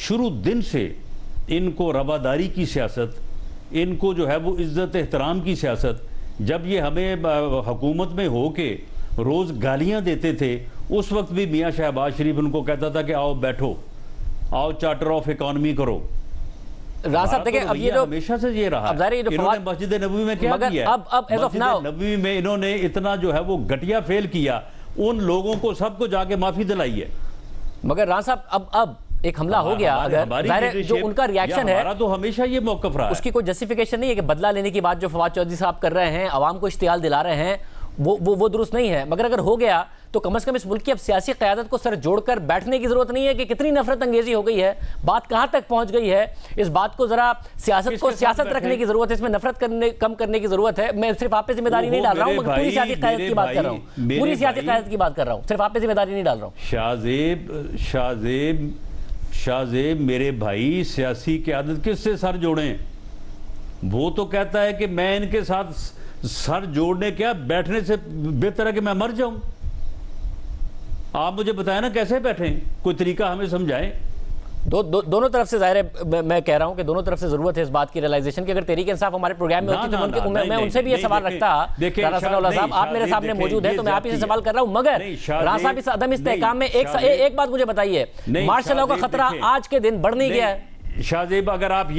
شروع دن سے ان کو رواداری کی سیاست، ان کو جو ہے وہ عزت احترام کی سیاست، جب یہ ہمیں حکومت میں ہو کے روز گالیاں دیتے تھے، اس وقت بھی میاں شہباز شریف ان کو کہتا تھا کہ آؤ بیٹھو، آؤ چارٹر آف اکانومی کرو۔ راز صاحب دیکھیں اب یہ جو ہمیشہ سے یہ رہا، انہوں نے مسجد نبوی میں کیا کیا؟ مسجد نبوی میں انہوں نے اتنا جو ہے وہ گھٹیا فیل کیا، ان لوگوں کو سب کو جا کے معافی دلائی ہے۔ مگر راز صاحب اب ایک حملہ ہو گیا، اگر ظاہر جو ان کا ریاکشن ہے، ہمارا تو ہمیشہ یہ موقف رہا ہے، اس کی کوئی جسٹیفیکیشن نہیں ہے کہ بدلہ لینے کی بات جو فواد چودھری صاحب کر رہے ہیں، عوام کو اشتعال دلا رہے ہیں، وہ درست نہیں ہے۔ مگر اگر ہو گیا تو کم از کم اس ملک کی اب سیاسی قیادت کو سر جوڑ کر بیٹھنے کی ضرورت نہیں ہے کہ کتنی نفرت انگیزی ہو گئی ہے، بات کہاں تک پہنچ گئی ہے، اس بات کو ذرا سیاست کو سیاست رکھنے کی ضرورت ہے، اس میں نفرت کم کرنے کی ضرورت ہے۔ میں صرف آپ پہ ذمہ داری نہیں ڈال رہا ہوں، مگر پوری سیاسی قیادت کی بات کر رہا ہوں، پوری سیاسی قیادت کی بات کر رہا ہوں، صرف آپ پہ ذمہ داری نہیں ڈال رہا ہوں۔ شاہ زیب میرے بھائی، سیاسی قیادت کس سے سر جوڑیں؟ وہ تو کہتا ہے کہ میں ان کے ساتھ سر جوڑنے کیا، بیٹھنے سے بہتر ہے کہ میں مر جاؤں۔ آپ مجھے بتائیں نا کیسے بیٹھیں، کوئی طریقہ ہمیں سمجھائیں۔ دونوں طرف سے ظاہر ہے، میں کہہ رہا ہوں کہ دونوں طرف سے ضرورت ہے اس بات کی ریلائزیشن کی۔ اگر تحریک انصاف ہمارے پروگرام میں ہوتی تو میں ان سے بھی یہ سوال رکھتا، رانا ثناء اللہ صاحب آپ میرے سامنے موجود ہیں تو میں آپ ہی سے سوال کر رہا ہوں۔ مگر رانا صاحب اس عدم استحکام میں ایک بات مجھے بتائیے، مارشل لاء کا خطرہ آج کے دن بڑھ نہیں گیا ہے؟ شاہ زیب اگر آپ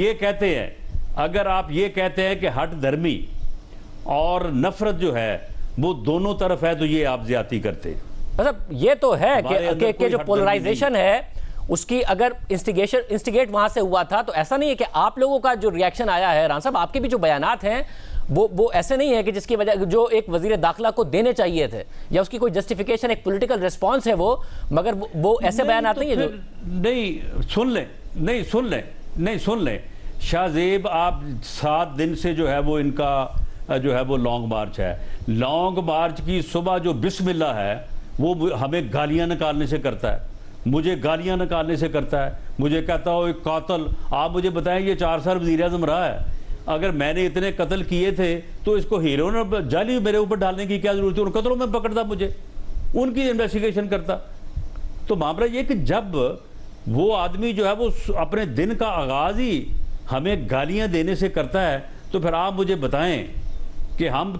یہ کہتے ہیں کہ ہٹ دھرمی اور نفرت جو ہے وہ دونوں طرف ہے، تو یہ آپ زیادتی کرتے ہیں۔ مطلب یہ تو ہے کہ جو پولرائزیشن ہے اس کی اگر انسٹیگیٹ وہاں سے ہوا تھا، تو ایسا نہیں ہے کہ آپ لوگوں کا جو ریاکشن آیا ہے، رانا صاحب آپ کے بھی جو بیانات ہیں وہ ایسے نہیں ہے کہ جس کی وجہ جو ایک وزیر داخلہ کو دینے چاہیے تھے یا اس کی کوئی جسٹیفیکیشن، ایک پولیٹیکل ریسپانس ہے وہ، مگر وہ ایسے بیانات نہیں ہے جو سن لیں شاہ زیب آپ 7 دن سے جو ہے وہ ان کا جو ہے وہ لانگ مارچ ہے، لانگ مارچ کی صبح جو بسم اللہ ہے وہ ہمیں گالیاں نکالنے سے کرتا ہے، مجھے گالیاں نکالنے سے کرتا ہے، مجھے کہتا ہو ایک قاتل۔ آپ مجھے بتائیں یہ 4 سال وزیر اعظم رہا ہے، اگر میں نے اتنے قتل کیے تھے تو اس کو ہیرو نے جعلی میرے اوپر ڈالنے کی کیا ضرورت ہے؟ ان قتلوں میں پکڑتا، مجھے ان کی انویسٹیگیشن کرتا۔ تو معاملہ یہ کہ جب وہ آدمی جو ہے وہ اپنے دن کا آغاز ہی ہمیں گالیاں دینے سے کرتا ہے، تو پھر آپ مجھے بتائیں کہ ہم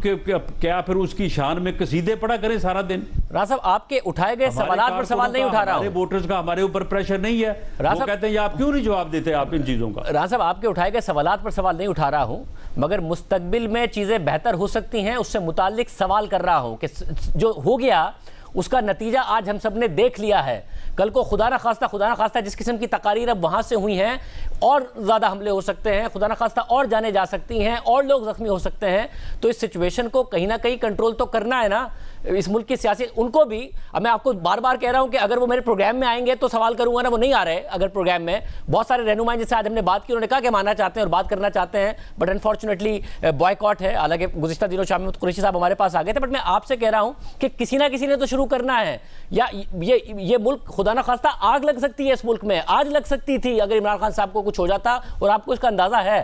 کیا پھر اس کی شان میں قصیدے پڑھا کریں سارا دن؟ رانا صاحب آپ کے اٹھائے گئے سوالات پر سوال نہیں اٹھا رہا ہوں، ہمارے ووٹرز کا ہمارے اوپر پریشر نہیں ہے، وہ کہتے ہیں یہ آپ کیوں نہیں جواب دیتے آپ ان چیزوں کا؟ رانا صاحب آپ کے اٹھائے گئے سوالات پر سوال نہیں اٹھا رہا ہوں، مگر مستقبل میں چیزیں بہتر ہو سکتی ہیں اس سے متعلق سوال کر رہا ہوں کہ جو ہو گیا اس کا نتیجہ آج ہم سب نے دیکھ لیا ہے۔ کل کو خدا نہ خواستہ جس قسم کی تقاریر اب وہاں سے ہوئی ہیں، اور زیادہ حملے ہو سکتے ہیں، خدا نہ خواستہ اور جانے جا سکتی ہیں، اور لوگ زخمی ہو سکتے ہیں، تو اس سچویشن کو کہیں نہ کہیں کنٹرول تو کرنا ہے نا اس ملک کی سیاسی۔ ان کو بھی اب میں آپ کو بار بار کہہ رہا ہوں کہ اگر وہ میرے پروگرام میں آئیں گے تو سوال کروں گا نا، وہ نہیں آ رہے اگر پروگرام میں۔ بہت سارے رہنما جس سے آج ہم نے بات کی انہوں نے کہا کہ ماننا چاہتے ہیں اور بات کرنا چاہتے ہیں، بٹ انفارچونیٹلی بوائیکاٹ ہے۔ حالانکہ گزشتہ دنوں شاہ محمود قریشی صاحب ہمارے پاس آ گئے تھے، بٹ میں آپ سے کہہ رہا ہوں کہ کسی نہ کسی نے تو شروع کرنا ہے، یا یہ ملک خدا نہ خواستہ آگ لگ سکتی ہے، اس ملک میں آج لگ سکتی تھی اگر عمران خان صاحب کو کچھ ہو جاتا، اور آپ کو اس کا اندازہ ہے۔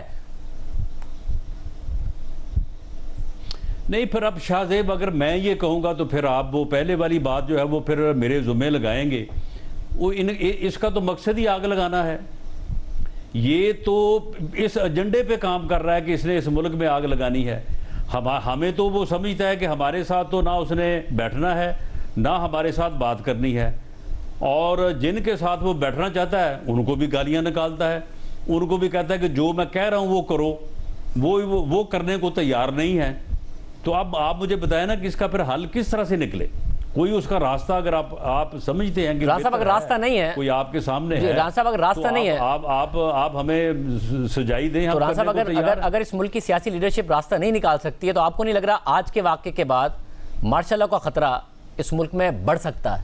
نہیں پھر اب شاہ زیب اگر میں یہ کہوں گا تو پھر آپ وہ پہلے والی بات جو ہے وہ پھر میرے ذمہ لگائیں گے، اس کا تو مقصد ہی آگ لگانا ہے۔ یہ تو اس ایجنڈے پہ کام کر رہا ہے کہ اس نے اس ملک میں آگ لگانی ہے۔ ہمیں تو وہ سمجھتا ہے کہ ہمارے ساتھ تو نہ اس نے بیٹھنا ہے نہ ہمارے ساتھ بات کرنی ہے، اور جن کے ساتھ وہ بیٹھنا چاہتا ہے ان کو بھی گالیاں نکالتا ہے، ان کو بھی کہتا ہے کہ جو میں کہہ رہا ہوں وہ کرو، وہ کرنے کو تیار نہیں ہے۔ تو اب آپ مجھے بتائیں نا کہ اس کا پھر حل کس طرح سے نکلے؟ کوئی اس کا راستہ اگر آپ سمجھتے ہیں کہ رانا صاحب اگر راستہ نہیں ہے، کوئی آپ کے سامنے ہے، رانا صاحب اگر راستہ نہیں ہے، آپ ہمیں سجائی دیں۔ تو رانا صاحب اگر اس ملک کی سیاسی لیڈرشپ راستہ نہیں نکال سکتی ہے، تو آپ کو نہیں لگ رہا آج کے واقعے کے بعد مارشل لاء کا خطرہ اس ملک میں بڑھ سکتا ہے؟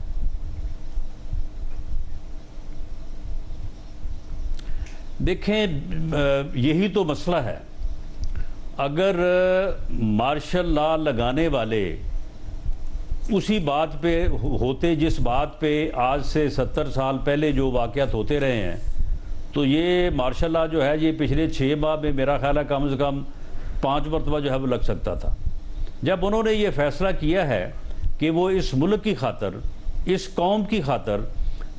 دیکھیں یہی تو مسئلہ ہے، اگر مارشل لاء لگانے والے اسی بات پہ ہوتے جس بات پہ آج سے 70 سال پہلے جو واقعات ہوتے رہے ہیں، تو یہ مارشل لاء جو ہے یہ پچھلے 6 ماہ میں میرا خیال ہے کم از کم 5 مرتبہ جو ہے وہ لگ سکتا تھا۔ جب انہوں نے یہ فیصلہ کیا ہے کہ وہ اس ملک کی خاطر، اس قوم کی خاطر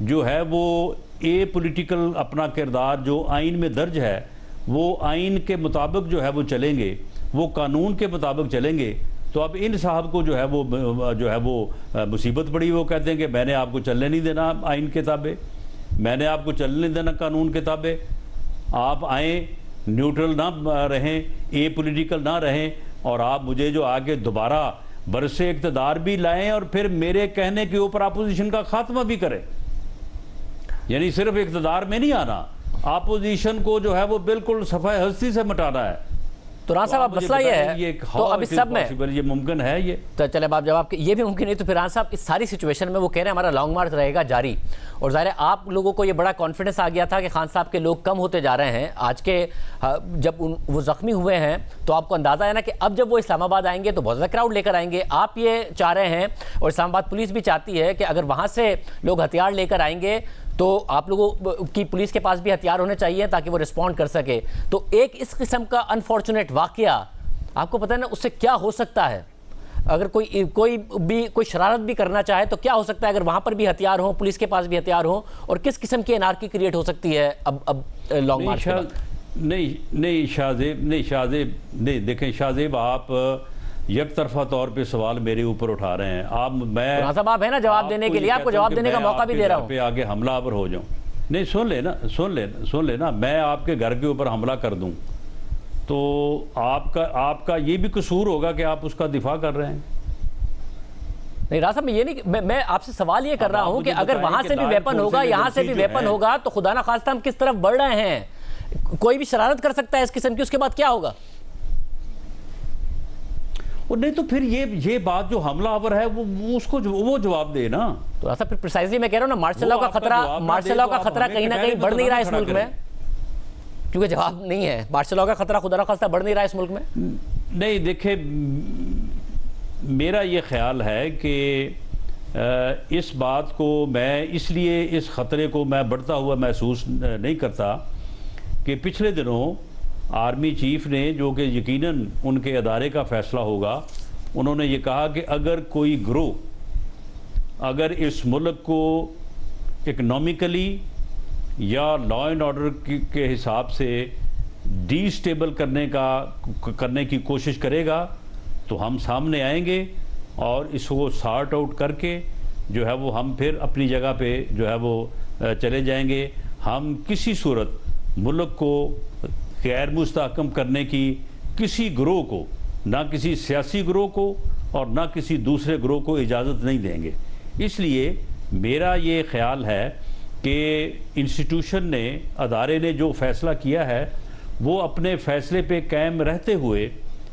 جو ہے وہ اے پولیٹیکل اپنا کردار جو آئین میں درج ہے وہ آئین کے مطابق جو ہے وہ چلیں گے، وہ قانون کے مطابق چلیں گے، تو اب ان صاحب کو جو ہے وہ مصیبت پڑی، وہ کہتے ہیں کہ میں نے آپ کو چلنے نہیں دینا آئین کے تابع، میں نے آپ کو چلنے نہیں دینا قانون کے تابع، آپ آئیں نیوٹرل نہ رہیں، اے پولیٹیکل نہ رہیں، اور آپ مجھے جو آگے دوبارہ برس اقتدار بھی لائیں اور پھر میرے کہنے کے اوپر اپوزیشن کا خاتمہ بھی کریں۔ یعنی صرف اقتدار میں نہیں آنا، اپوزیشن کو جو ہے وہ بالکل صفحہ ہستی سے مٹانا ہے۔ تو رانا صاحب اب مسئلہ یہ ہے، تو اب اس سب میں یہ ممکن ہے، یہ تو چلے آپ جواب کہ یہ بھی ممکن نہیں، تو پھر رانا صاحب اس ساری سچویشن میں وہ کہہ رہے ہیں ہمارا لانگ مارچ رہے گا جاری، اور ظاہر ہے آپ لوگوں کو یہ بڑا کانفیڈنس آ گیا تھا کہ خان صاحب کے لوگ کم ہوتے جا رہے ہیں، آج کے جب وہ زخمی ہوئے ہیں تو آپ کو اندازہ ہے نا کہ اب جب وہ اسلام آباد آئیں گے تو بہت زیادہ کراؤڈ لے کر آئیں گے، آپ یہ چاہ رہے ہیں اور اسلام آباد پولیس بھی چاہتی ہے کہ اگر وہاں سے لوگ ہتھیار لے کر آئیں گے تو آپ لوگوں کی پولیس کے پاس بھی ہتھیار ہونے چاہیے تاکہ وہ رسپونڈ کر سکے۔ تو ایک اس قسم کا انفارچونیٹ واقعہ آپ کو پتہ ہے نا اس سے کیا ہو سکتا ہے، اگر کوئی شرارت بھی کرنا چاہے تو کیا ہو سکتا ہے اگر وہاں پر بھی ہتھیار ہوں، پولیس کے پاس بھی ہتھیار ہوں، اور کس قسم کی انارکی کریٹ ہو سکتی ہے اب لانگ مارچ کے بعد؟ نہیں شاہزیب، دیکھیں شاہزیب، آپ یک طرفہ طور پہ سوال میرے اوپر اٹھا رہے ہیں، میں صاحب آپ ہیں نا جواب دینے کے لیے، آپ کو جواب دینے کا موقع بھی دے رہا ہوں، پہ آگے حملہ آور ہو جاؤں۔ نہیں سن لینا، میں آپ کے گھر کے اوپر حملہ کر دوں تو آپ کا یہ بھی قصور ہوگا کہ آپ اس کا دفاع کر رہے ہیں۔ نہیں رانا صاحب میں یہ نہیں، میں آپ سے سوال یہ کر رہا ہوں کہ اگر وہاں سے بھی ویپن ہوگا، یہاں سے بھی ویپن ہوگا تو خدا نہ خواستہ ہم کس طرف بڑھ رہے ہیں؟ کوئی بھی شرارت کر سکتا ہے اس قسم کی، اس کے بعد کیا ہوگا؟ اور نہیں تو پھر یہ بات جو حملہ آور ہے وہ جواب دے نا۔ تو رانا صاحب پھر پریسائزلی میں کہہ رہا ہوں نا، مارشل لاء کا خطرہ کہیں نہ کہیں بڑھ نہیں رہا اس ملک میں، کیونکہ جواب نہیں ہے، مارشل لاء کا خطرہ خدا نہ خواستہ بڑھ نہیں رہا اس ملک میں۔ نہیں دیکھیں، میرا یہ خیال ہے کہ اس بات کو میں اس لیے اس خطرے کو میں بڑھتا ہوا محسوس نہیں کرتا کہ پچھلے دنوں آرمی چیف نے، جو کہ یقیناً ان کے ادارے کا فیصلہ ہوگا، انہوں نے یہ کہا کہ اگر کوئی گروہ اگر اس ملک کو اکنامکلی یا لا اینڈ آرڈر کے حساب سے ڈی سٹیبل کرنے کی کوشش کرے گا تو ہم سامنے آئیں گے اور اس کو سارٹ آؤٹ کر کے جو ہے وہ ہم پھر اپنی جگہ پہ جو ہے وہ چلے جائیں گے۔ ہم کسی صورت ملک کو غیر مستحکم کرنے کی کسی گروہ کو، نہ کسی سیاسی گروہ کو اور نہ کسی دوسرے گروہ کو اجازت نہیں دیں گے۔ اس لیے میرا یہ خیال ہے کہ انسٹیٹیوشن نے، ادارے نے جو فیصلہ کیا ہے وہ اپنے فیصلے پہ قائم رہتے ہوئے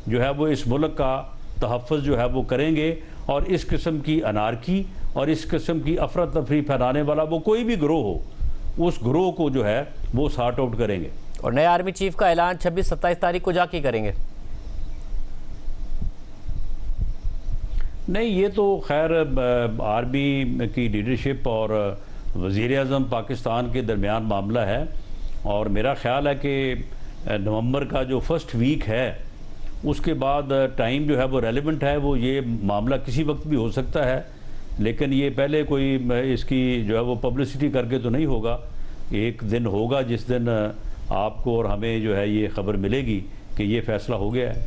جو ہے وہ اس ملک کا تحفظ جو ہے وہ کریں گے، اور اس قسم کی انارکی اور اس قسم کی افراتفری پھیلانے والا وہ کوئی بھی گروہ ہو، اس گروہ کو جو ہے وہ سارٹ آؤٹ کریں گے۔ اور نئے آرمی چیف کا اعلان 26-27 تاریخ کو جا کے کریں گے؟ نہیں، یہ تو خیر آرمی کی لیڈرشپ اور وزیر اعظم پاکستان کے درمیان معاملہ ہے، اور میرا خیال ہے کہ نومبر کا جو فرسٹ ویک ہے اس کے بعد ٹائم جو ہے وہ ریلیونٹ ہے، وہ یہ معاملہ کسی وقت بھی ہو سکتا ہے، لیکن یہ پہلے کوئی اس کی جو ہے وہ پبلسٹی کر کے تو نہیں ہوگا۔ ایک دن ہوگا جس دن آپ کو اور ہمیں جو ہے یہ خبر ملے گی کہ یہ فیصلہ ہو گیا ہے۔